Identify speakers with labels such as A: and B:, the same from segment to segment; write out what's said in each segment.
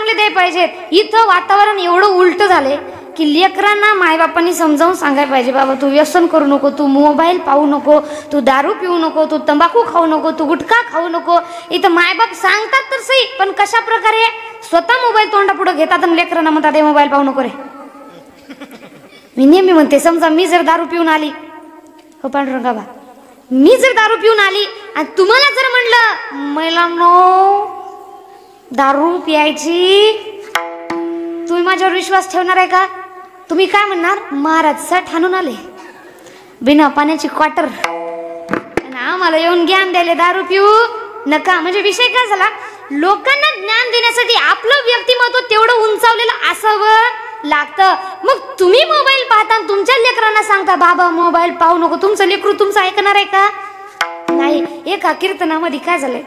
A: चांगले द्यायला पाहिजेत. इथं वातावरण एवढं उलट झाले की लेकरांना मायबापांनी समजावून सांगायला पाहिजे, बाबा तू व्यसन करू नको, तू मोबाईल पाहू नको, तू दारू पिऊ नको, तू तंबाखू खाऊ नको, तू गुटखा खाऊ नको. इथं मायबाप सांगतात तर सही, पण कशा प्रकारे स्वतः मोबाईल तोंडापुढे घेतात आणि लेकरांना म्हणतात हे मोबाईल पाहू नको रे. मी नेहमी म्हणते, समजा मी जर दारू पिऊन आली, हो पांडुरंगा बा, मी जर दारू पिऊन आली आणि तुम्हाला जर म्हणलं महिलांनो दारू प्यायची, तुम्ही माझ्यावर विश्वास ठेवणार आहे का? तुम्ही काय म्हणणार? महाराज सट हाणून आले बिना पाण्याची क्वार्टर, आम्हाला येऊन ज्ञान द्यायला दारू पिऊ नका. म्हणजे विषय काय झाला, लोकांना ज्ञान देण्यासाठी आपलं व्यक्तिमत्व तेवढं उंचावलेलं असावं लागतं. मग तुम्ही मोबाईल पाहता तुमच्या लेकरांना सांगता बाबा मोबाईल पाहू नको, तुमचं लेकरू तुमचं ऐकणार आहे का? नाही. एका कीर्तनामध्ये काय झालंय,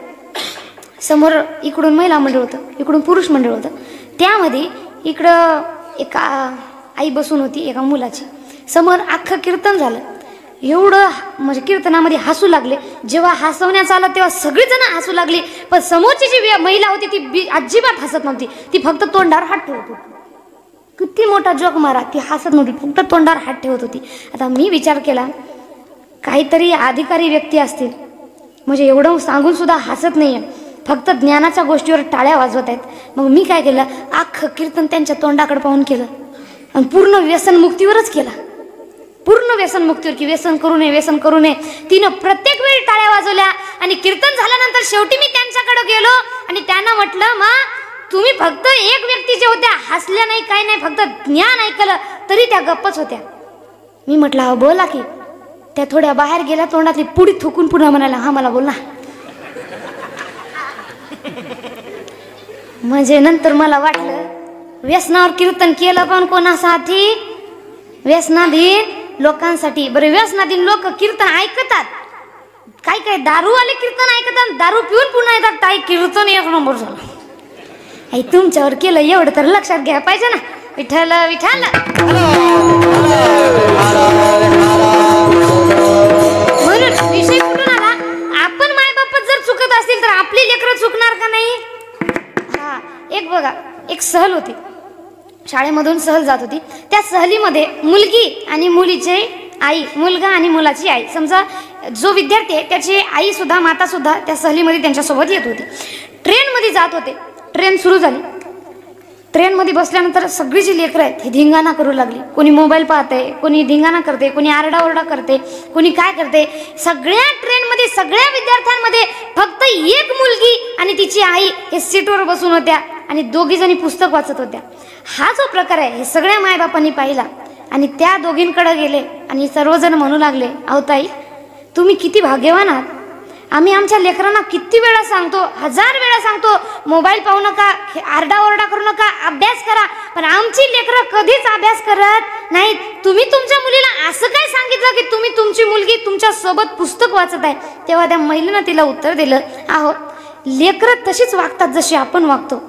A: समोर इकडून महिला मंडळ होतं, इकडून पुरुष मंडळ होतं. त्यामध्ये इकडं एका आई बसून होती एका मुलाची. समोर अख्खं कीर्तन झालं, एवढं म्हणजे कीर्तनामध्ये हसू लागले. जेव्हा हसवण्यात आलं तेव्हा सगळीजण हसू लागली, पण समोरची जी महिला होती ती अजिबात हसत नव्हती. ती फक्त तोंडावर हात ठेवत होती. किती मोठा जोक मारा, ती हसत नव्हती, फक्त तोंडावर हात ठेवत होती. आता मी विचार केला, काहीतरी अधिकारी व्यक्ती असतील, म्हणजे एवढं सांगून सुद्धा हसत नाहीये, फक्त ज्ञानाच्या गोष्टीवर टाळ्या वाजवत आहेत. मग मी काय केलं, अख्खं कीर्तन त्यांच्या तोंडाकडे पाहून केलं आणि पूर्ण व्यसनमुक्तीवरच केला. पूर्ण व्यसनमुक्तीवर, की व्यसन करू नये, व्यसन करू नये. तिनं प्रत्येक वेळी टाळ्या वाजवल्या आणि कीर्तन झाल्यानंतर शेवटी मी त्यांच्याकडे गेलो आणि त्यांना म्हटलं, मा तुम्ही फक्त एक व्यक्ती जे होत्या हसल्या नाही, काही नाही, फक्त ज्ञान ऐकलं तरी त्या गप्पच होत्या. मी म्हटलं हा बोला की. त्या थोड्या बाहेर गेल्या, तोंडातली पुडी थुकून पुन्हा म्हणाला हा मला बोल ना. म्हणजे नंतर मला वाटलं व्यसनावर कीर्तन केलं पण कोणासाठी? व्यसनाधीन लोकांसाठी. बरे व्यसनाधीन लोक कीर्तन ऐकतात, काय काय दारूवाले कीर्तन ऐकतात, दारू पिऊन पुन्हा येतात, ताई कीर्तन एक नंबर झालं. आई तुमच्यावर केलं एवढं तर लक्षात घ्या पाहिजे ना. विठ्ठल विठ्ठल. म्हणून विषय कुठून आला, आपण मायबापच जर चुकत असतील तर आपली लेकरं चुकणार का नाही? हा, एक बघा, एक सहल होती, शाळेमधून सहल जात होती. त्या सहलीमध्ये मुलगी आणि मुलीचे आई, मुलगा आणि मुलाची आई, समजा जो विद्यार्थी आहे त्याची आई सुद्धा, माता सुद्धा त्या सहलीमध्ये त्यांच्यासोबत येत होती. ट्रेनमध्ये जात होते. ट्रेन सुरू झाली. ट्रेनमध्ये बसल्यानंतर सगळी जी लेकरं आहेत ही धिंगाणा करू लागली. कोणी मोबाईल पाहते, कोणी धिंगाणा करते, कोणी आरडाओरडा करते, कोणी काय करते. सगळ्या ट्रेनमध्ये, सगळ्या विद्यार्थ्यांमध्ये फक्त एक मुलगी आणि तिची आई हे सीटवर बसून होत्या आणि दोघी जणी पुस्तक वाचत होत्या. हा जो प्रकार आहे हे सगळ्या मायबापांनी पाहिला आणि त्या दोघींकडे गेले आणि सर्वजण म्हणू लागले, अहो ताई तुम्ही किती भाग्यवान आहात. आम्ही आमच्या लेकरांना किती वेळा सांगतो, 1000 वेळा सांगतो, मोबाईल पाहू नका, आरडाओरडा करू नका, अभ्यास करा, पण आमची लेकरं कधीच अभ्यास करत नाहीत. तुम्ही तुमच्या मुलीला असं काय सांगितलं की तुम्ही तुमची मुलगी तुमच्या सोबत पुस्तक वाचत आहे? तेव्हा त्या महिलेनं तिला उत्तर दिलं, अहो लेकरं तशीच वागतात जशी आपण वागतो.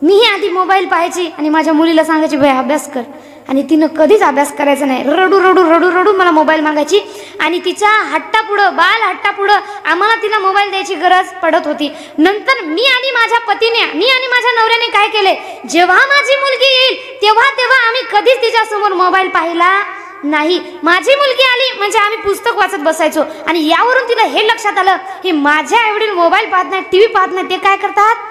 A: मीही आधी मोबाईल पाहायची आणि माझ्या मुलीला सांगायची बाई अभ्यास कर, आणि तिनं कधीच अभ्यास करायचा नाही. रडू रडू रडू रडू मला मोबाईल मागायची आणि तिच्या हट्टापुढं, बाल हट्टापुढं आम्हाला तिला मोबाईल द्यायची गरज पडत होती. नंतर मी आणि माझ्या पतीने, मी आणि माझ्या नवऱ्याने काय केले, जेव्हा माझी मुलगी येईल तेव्हा आम्ही कधीच तिच्यासमोर मोबाईल पाहिला नाही. माझी मुलगी आली म्हणजे आम्ही पुस्तक वाचत बसायचो. आणि यावरून तिला हे लक्षात आलं की माझ्या आईवडील मोबाईल पाहत नाही, टीव्ही पाहत नाही, ते काय करतात,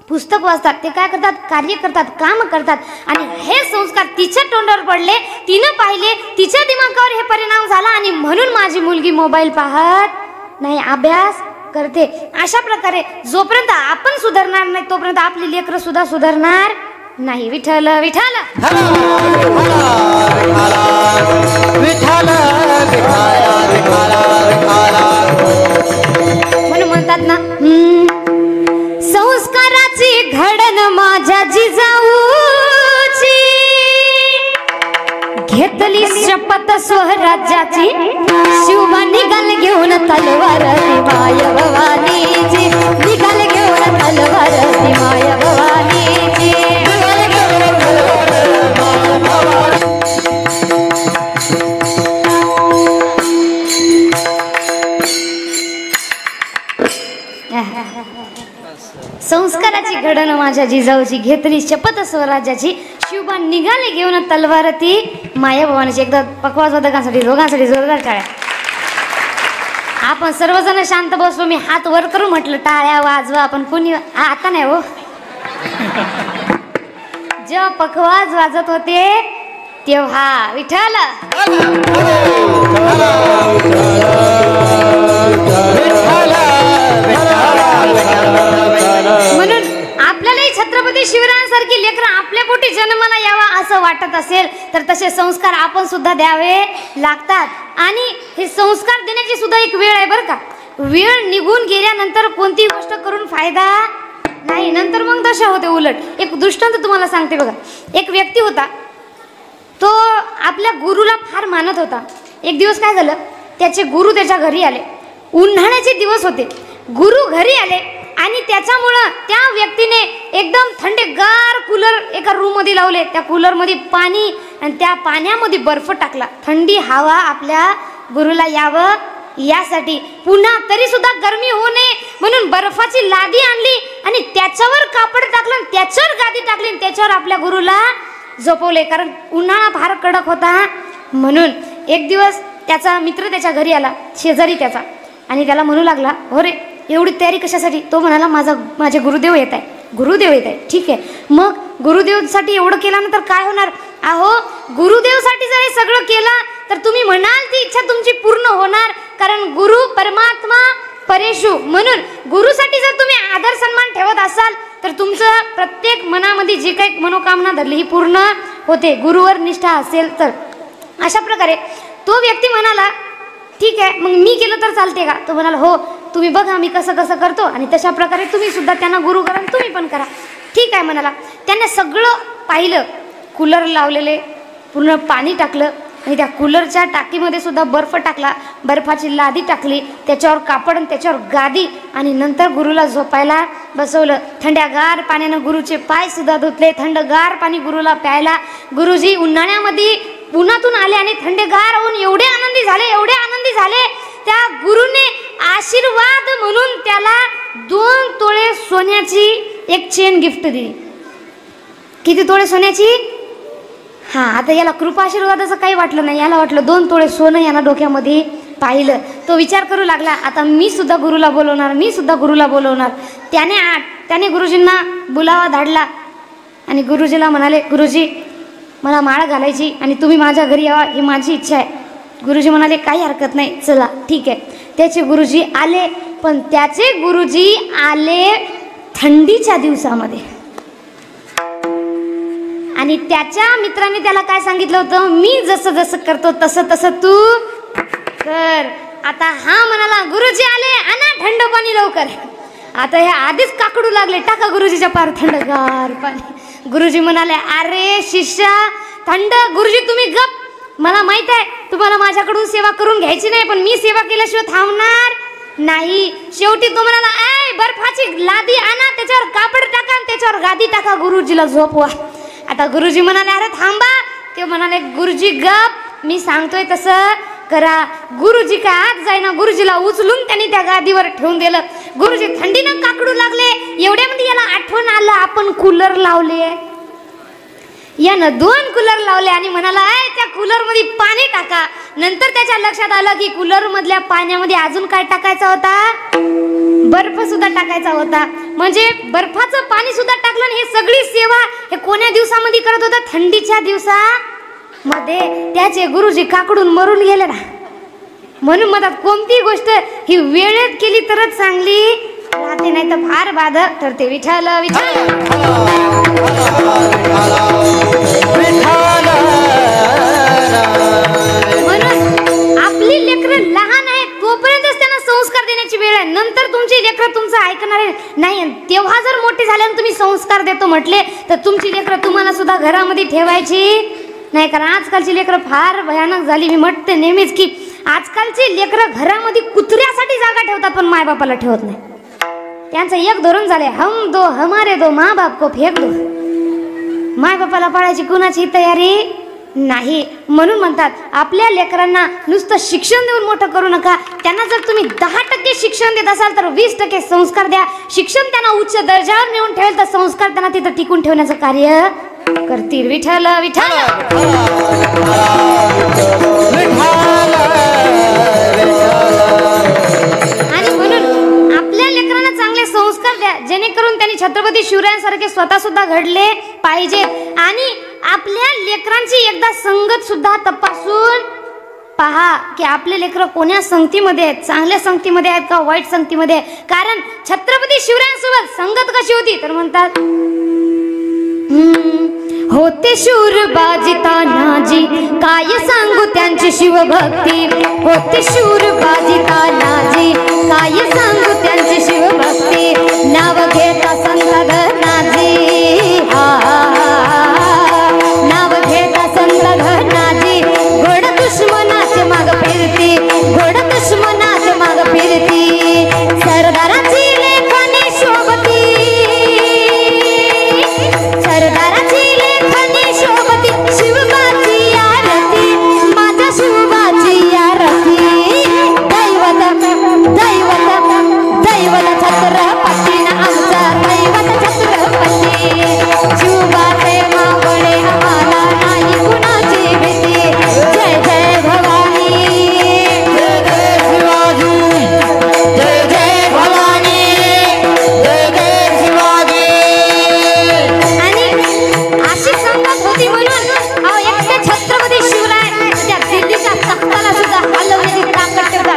A: पुस्तक वाचतात, ते काय करतात, कार्य करतात, काम करतात. आणि हे संस्कार तिच्या तोंडावर पडले, तिनं पाहिले, तिच्या दिमागावर हे परिणाम झाला आणि म्हणून माझी मुलगी मोबाईल पाहत नाही, अभ्यास करते. अशा प्रकारे जोपर्यंत आपण सुधारणार नाही तोपर्यंत आपली लेकरं सुद्धा सुधारणार नाही. विठ्ठल विठ्ठल. म्हणून म्हणतात ना, संस्काराची घडण माझ्या जिजाऊची, घेतली शपथ स्वराज्याची, शिवबा निघाल घेऊन तलवार माय भवानीची, निघाल घेऊन तलवार माय भवानीची. संस्काराची घडण माझ्या जिजाऊची, घेतली शपथ स्वराज्याची, शिवबान निघाले घेऊन तलवार ती माया भवानीची. एकदा पकवाज वादकांसाठी दोघांसाठी जोरदार टाळ्या. आपण सर्वजण शांत बसलो. मी हात वर करू म्हटलं टाळ्या वाजवा, आपण कोणी आता नाही हो. जेव्हा पकवाज वाजत होते तेव्हा विठ्ठल म्हणून आपल्यालाही छत्रपती शिवरायांसारखी लेकरं आपल्या पोटी जन्माला यावा असं वाटत असेल तर तसे संस्कार आपण सुद्धा द्यावे लागतात. आणि हे संस्कार देण्याची सुद्धा एक वेळ आहे बरं का. वेळ निघून गेल्यानंतर कोणती गोष्ट करून फायदा नाही, नंतर मग दशा होते उलट. एक दृष्टांत तुम्हाला सांगते बघा. एक व्यक्ती होता, तो आपल्या गुरुला फार मानत होता. एक दिवस काय झालं, त्याचे गुरु त्याच्या घरी आले. उन्हाळ्याचे दिवस होते. गुरु घरी आले आणि त्याच्यामुळं त्या व्यक्तीने एकदम थंडगार कूलर एका रूम मध्ये लावले. त्या कूलर मध्ये पाणी आणि त्या पाण्यामध्ये बर्फ टाकला. थंडी हवा आपल्या गुरुला यावं यासाठी. पुन्हा तरी सुद्धा गरमी होऊ नये म्हणून बर्फाची लादी आणली आणि त्याच्यावर कापड टाकलं, त्याच्यावर गादी टाकली, त्याच्यावर आपल्या गुरुला झोपवले. कारण उन्हाळा फार कडक होता म्हणून. एक दिवस त्याचा मित्र त्याच्या घरी आला, शेजारी त्याचा, आणि त्याला म्हणू लागला, हो रे एवढी तयारी कशासाठी? तो म्हणाला, माझे गुरुदेव येत आहे. गुरुदेव येत आहे, ठीक आहे. मग गुरुदेवसाठी एवढं केल्यानंतर काय होणार? अहो गुरुदेवसाठी जर हे सगळं केलं तर तुम्ही म्हणाल ती इच्छा तुमची पूर्ण होणार. कारण गुरु परमात्मा परेशू, म्हणून गुरुसाठी जर तुम्ही आदर सन्मान ठेवत असाल तर तुमचं प्रत्येक मनामध्ये जी काही मनोकामना धरली ही पूर्ण होते, गुरुवर निष्ठा असेल तर. अशा प्रकारे तो व्यक्ती म्हणाला, ठीक आहे मग मी केलं तर चालते का? तो म्हणाला, हो तुम्ही बघा मी कसं कसं करतो आणि तशा प्रकारे तुम्ही सुद्धा त्यांना गुरु करा, तुम्ही पण करा. ठीक आहे म्हणाला. त्याने सगळं पाहिलं. कूलर लावलेले, पूर्ण पाणी टाकलं आणि त्या कूलरच्या टाकीमध्ये सुद्धा बर्फ टाकला, बर्फाची लादी टाकली, त्याच्यावर कापड आणि त्याच्यावर गादी, आणि नंतर गुरुला झोपायला बसवलं. थंडगार पाण्यानं गुरुचे पाय सुद्धा धुतले, थंडगार पाणी गुरुला प्यायला. गुरुजी उन्हाळ्यामध्ये उन्हातून आले आणि थंडगार होऊन एवढे आनंदी झाले. त्या गुरुने आशीर्वाद म्हणून त्याला 2 तोळे सोन्याची एक चेन गिफ्ट दिली. किती तोळे सोन्याची? हा, आता याला कृपा आशीर्वादाचं काही वाटलं नाही. याला वाटलं 2 तोळे सोनं याला डोक्यामध्ये पाहिलं. तो विचार करू लागला, आता मी सुद्धा गुरुला बोलवणार. त्याने गुरुजींना बुलावा धाडला आणि गुरुजीला म्हणाले, गुरुजी मला माळ घालायची आणि तुम्ही माझ्या घरी यावा ही माझी इच्छा आहे. गुरुजी म्हणाले, काही हरकत नाही, चला ठीक आहे. त्याचे गुरुजी आले, पण त्याचे गुरुजी आले थंडीच्या दिवसामध्ये. आणि त्याच्या मित्राने त्याला काय सांगितलं होतं, मी जसं जसं करतो तसं तसं तू कर. आता हा म्हणाला, गुरुजी आले, आणा थंड पाणी लवकर. आता हे आधीच काकडू लागले, टाका गुरुजीच्या पार थंडगार पाणी. गुरुजी म्हणाले, अरे शिष्या थंड. गुरुजी तुम्ही गप, मला माहित आहे तुम्हाला माझ्याकडून सेवा करून घ्यायची नाही, पण मी सेवा केल्याशिवाय थांबणार नाही. शेवटी तो म्हणाला, ऐ बर्फाची लादी आणा, त्याच्यावर कापड टाका, त्याच्यावर गादी टाका, गुरुजीला झोपवा. आता गुरुजी म्हणाले, अरे थांबा. ते म्हणाले, गुरुजी गप, मी सांगतोय तसं करा. गुरुजी काय आत जाईना, गुरुजीला उचलून त्यांनी त्या गादीवर ठेवून दिलं. गुरुजी थंडीनं काकडू लागले. एवढ्यामध्ये याला आठवण आलं, आपण कूलर लावले. यानं 2 कूलर लावले आणि म्हणाला, त्या कूलर मध्ये पाणी टाका. नंतर त्याच्या लक्षात आलं की कूलर मधल्या पाण्यामध्ये अजून काय टाकायचा होता, बर्फ सुद्धा टाकायचा होता. म्हणजे बर्फाचं पाणी सुद्धा टाकलं. हे सगळी सेवा हे कोण्या दिवसामध्ये करत होता, थंडीच्या दिवसामध्ये. त्याचे गुरुजी काकडून मरून गेले ना. म्हणून म्हणतात कोणती गोष्ट ही वेळेत केली तरच चांगली राहते, नाही तर फार बाधक ठरते. विठ्ठल विठ्ठल. म्हणून आपली लेकरं लहान आहेत तोपर्यंतच त्यांना संस्कार देण्याची वेळ आहे. नंतर तुमची लेकरं तुमचं ऐकणार नाही. तेव्हा जर मोठे झाल्यानं तुम्ही संस्कार देतो म्हटले तर तुमची लेकरं तुम्हाला सुद्धा घरामध्ये ठेवायची नाही. कारण आजकालची लेकरं फार भयानक झाली. मी म्हणते नेहमीच की आजकालची लेकरं घरामध्ये कुत्र्यासाठी जागा ठेवतात पण मायबापाला ठेवत नाही. त्यांचं एक धोरण झाले, हम दो हमारे दो, माँ बाप को फेक दो. माय बापाला पाळायची कुणाची तयारी नाही. म्हणून म्हणतात आपल्या लेकरांना नुसतं शिक्षण देऊन मोठं करू नका. त्यांना जर तुम्ही 10% शिक्षण देत असाल तर 20% संस्कार द्या. शिक्षण त्यांना उच्च दर्जावर नेऊन ठेवेल तर संस्कार त्यांना तिथं टिकून ठेवण्याचं कार्य करतील. विठ्ठल विठ्ठल. आणि म्हणून आपल्या लेकरांना चांगले संस्कार द्या जेणेकरून त्यांनी छत्रपती शिवरायांसारखे स्वतः सुद्धा घडले पाहिजेत. आणि आपल्या लेकरांची एकदा संगत सुद्धा तपासून पहा की आपले लेकरं कोण्या संगतीमध्ये आहेत, चांगल्या संगतीमध्ये आहेत का वाईट संगतीमध्ये आहेत. कारण छत्रपती शिवरायांसोबत संगत कशी होती तर म्हणतात होते शूर बाजी तानाजी काय सांगू त्यांची शिवभक्ती. होते शूर बाजी तानाजी काय सांगू त्यांची शिवभक्ती. नाव घेता संत धनाजी नाव घेता संत धनाजी. घोड दुश्मनाचे माग फिरती घोड दुश्मनाचे माग फिरती. सरदाराची लेखनी शोभती सरदाराची लेखनी शोभती. शिवबाची आरती माझ्या शिवबाची आरती. दैवत दैवत दैवत छत्रपती ना आमचा दैवत छत्रपती. शिवबाचे मावळे आम्हाला नाही कुणाची भीती. जय जय भवानी जय जय शिवाजी जय जय भवानी जय जय शिवाजी. आणि अशी संगत होती म्हणून एकटे छत्रपती शिवराय त्या दिल्लीच्या तख्ताला सुद्धा हलवण्याची ताकद ठेवतात.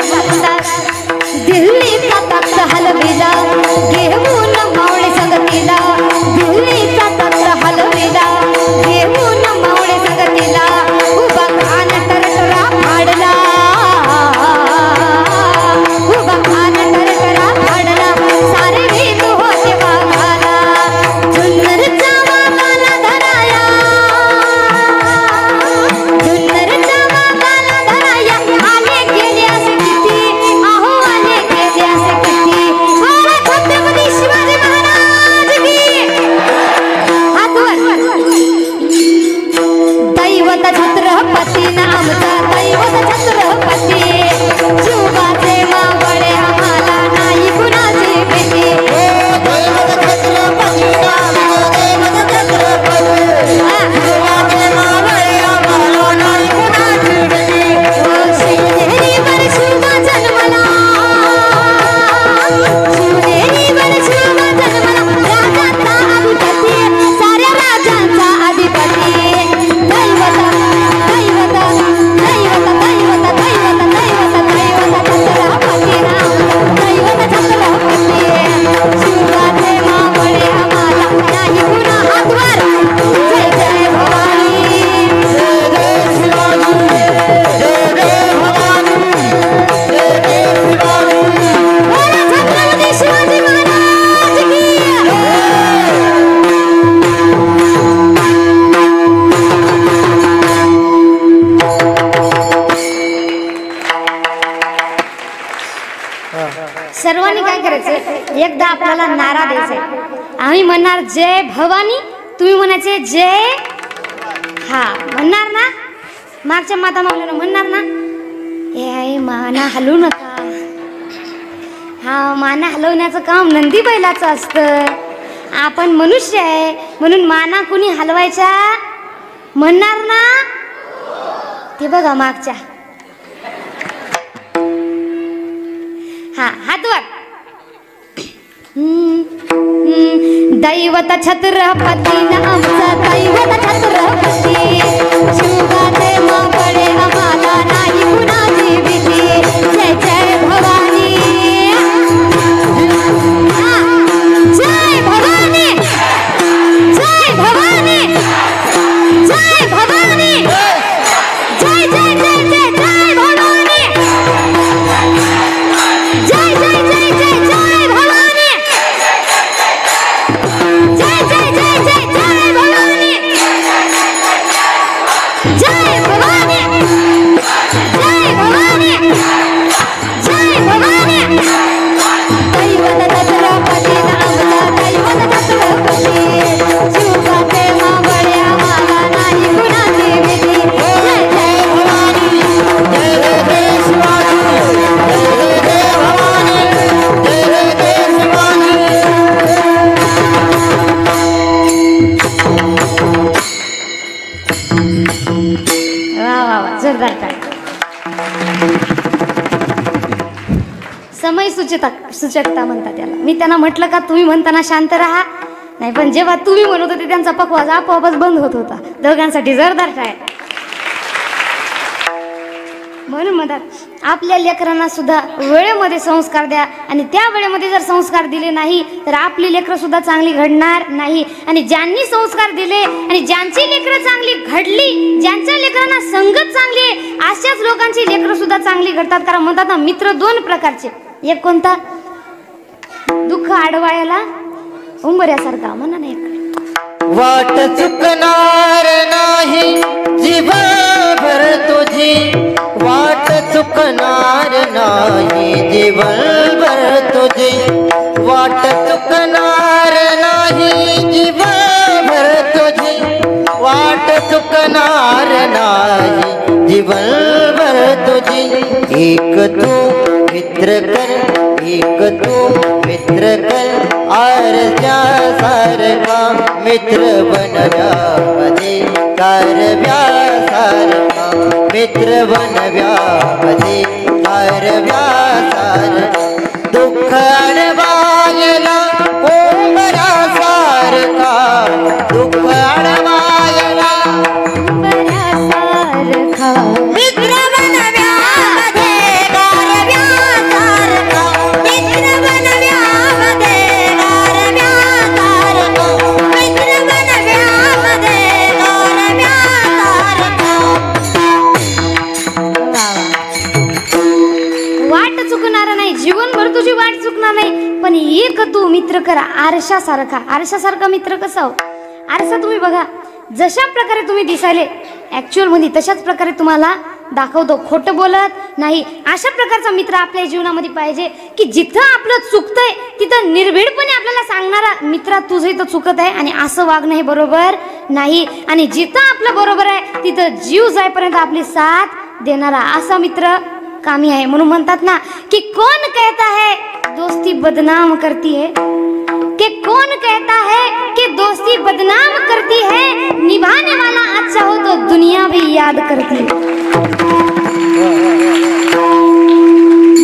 A: दिल्लीचा तख्त हलविला घेऊन मावळे संगतीला. दिल्लीचा तख्त हलविला घेऊन मावळे संगतीला. उभा खान टरटरा फाडला उभा खान टरटरा फाडला. सारे वीर होते वाघाला जुन्नरचा वाघाला धराया जुन्नरचा वाघाला धराया. आले गेले असे किती अहो आले गेले असे किती. अरे छत्रपती शिवाजी महाराज की हात वर. दैवत छत्रपती ना आमचा दैवत छत्रपती. शिवबाचे मावळे आम्हाला नाही कुणाची भीती. दैवत छत्रपती दैवत छत्रपती. शिवबाचे मावळे आम्हाला नाही कुणाची भीती. शिवनेरीवर शिवबा जन्मला शिवनेरीवर शिवबा जन्मला. राजांचा अधिपती साऱ्या राजांचा अधिपती. दैवत दैवत दैवत दैवत दैवत दैवत दैवत छत्रपती राम दैवत छत्रपती. शिवबाचे मावळे आम्हाला नाही कुणा हात वर. जय जय भवानी जय जय शिवाजी जय जय भवानी जय जय शिवाजी. बोला छत्रपती शिवाजी महाराज की. सर्वांनी काय करायचं एकदा आपल्याला नारा द्यायचा. आम्ही म्हणणार जय भवानी तुम्ही म्हणायचे जय. हा म्हणणार ना मागच्या माता मागल्यानं म्हणणार ना. ए माना हलवू नका. हा माना हलवण्याचं काम नंदी बैलाचं असतं. आपण मनुष्य आहे म्हणून माना कुणी हलवायच्या म्हणणार ना. ते बघा मागच्या हा हात वर. दैवत छत्रपती ना आमचा दैवत छत्रपती. शिवबाचे मावळे आम्हाला नाही कुणाची भीती. जय जय भवानी जय भवानी जय भवानी जय भवानी जय जय जय जय जय भवानी जय जय जय जय जय भवानी जय जय जय जय जय भवानी जय समय सूचकता म्हणतात त्याला. मी त्यांना म्हटलं का तुम्ही म्हणताना शांत राहा, नाही पण जेव्हा तुम्ही म्हणत होते त्यांचा पकवाज आपोआपच बंद होत होता. दोघांसाठी जोरदार टाळ्या. म्हणून म्हणतात आपल्या लेकरांना सुद्धा वेळेमध्ये संस्कार द्या, आणि त्या वेळेमध्ये जर संस्कार दिले नाही तर आपली लेकरं सुद्धा चांगली घडणार नाही. आणि ज्यांनी संस्कार दिले आणि ज्यांची लेकरं चांगली घडली, ज्यांच्या लेकरांना संगत चांगली आहे, अशाच लोकांची लेकरं सुद्धा चांगली घडतात. कारण म्हणतात ना, मित्र दोन प्रकारचे. एक कोणता? दुःख आडवायला उंबऱ्यासारखा. म्हणा ना एक.
B: वाट चुकणार नाही जीवनभर तुझी, वाट चुकणार नाही जीवनभर तुझी, वाट चुकणार नाही जीवनभर तुझी, वाट चुकणार नाही जीवनभर तुझी. एक तू मित्र कर, एक तू मित्र कर, आरशासारखा मित्र बनव्यामध्ये, कारव्यासारखा मित्र बनव्यामध्ये, कारव्यासारखा. दुःख अडवायला उंबऱ्यासारखा, दुःख अडवायला
A: उंबऱ्यासारखा
B: मित्र बनव्यामध्ये, कारव्यासारखा मित्र बनव्यामध्ये, कारव्यासारखा मित्र बनव्यामध्ये, कारव्यासारखा.
A: वाट चुकणार नाही, जीवनभर तुझी वाट चुकणार नाही. पण एक तू मित्र करा आरशासारखा. आरशासारखा मित्र कसा हो? आरसा तुम्ही बघा, जशा प्रकारे तुम्ही दिसायले ऍक्च्युअल मध्ये तशाच प्रकारे तुम्हाला दाखवतो, खोटं बोलत नाही. अशा प्रकारचा मित्र आपल्या जीवनामध्ये पाहिजे की जिथं आपलं चुकतंय तिथं निर्भीडपणे आपल्याला सांगणारा, मित्रा तुझं इथं चुकत आहे आणि असं वागणं हे बरोबर नाही, आणि जिथं आपलं बरोबर आहे तिथं जीव जाईपर्यंत आपली साथ देणारा असा मित्र कामी आहे. म्हणून म्हणतात ना कि कौन कहता है दोस्ती बदनाम करती है, कि कौन कहता है कि दोस्ती बदनाम करती है, निभाने वाला अच्छा हो तो दुनिया भी याद करती है.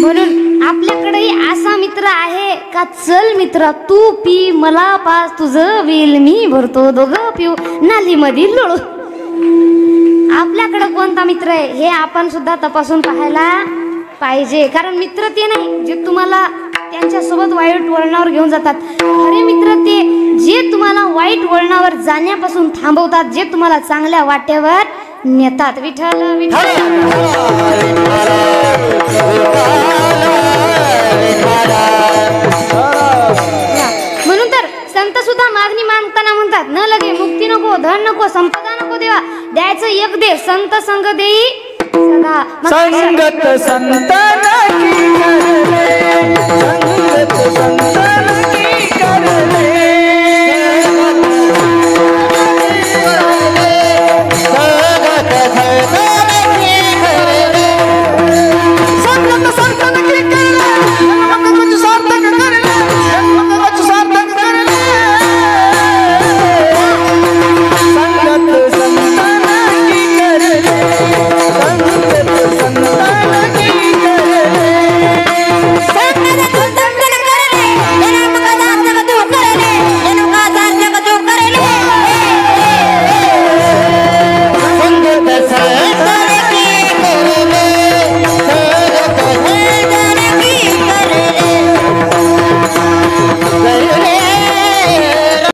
A: म्हणून आपल्याकडेही असा मित्र आहे का, चल मित्रा तू पी मला पास, तुझं बिल मी भरतो, दोघं पिऊ नालीमध्ये लोळू. आपल्याकडे कोणता मित्र आहे हे आपण सुद्धा तपासून पाहायला पाहिजे. कारण मित्र ते नाही जे तुम्हाला त्यांच्यासोबत वाईट वळणावर घेऊन जातात. खरे मित्र ते जे तुम्हाला वाईट वळणावर जाण्यापासून थांबवतात, जे तुम्हाला चांगल्या वाटेवर नेतात. विठ्ठल विठ्ठल. म्हणून तर संत सुद्धा मागणी मागताना म्हणतात, न लगे मुक्ती नको, धन नको, संपदा नको देवा, द्यायचं एक दे, संत संग देई सदा.
B: संगत संताना की संगत संत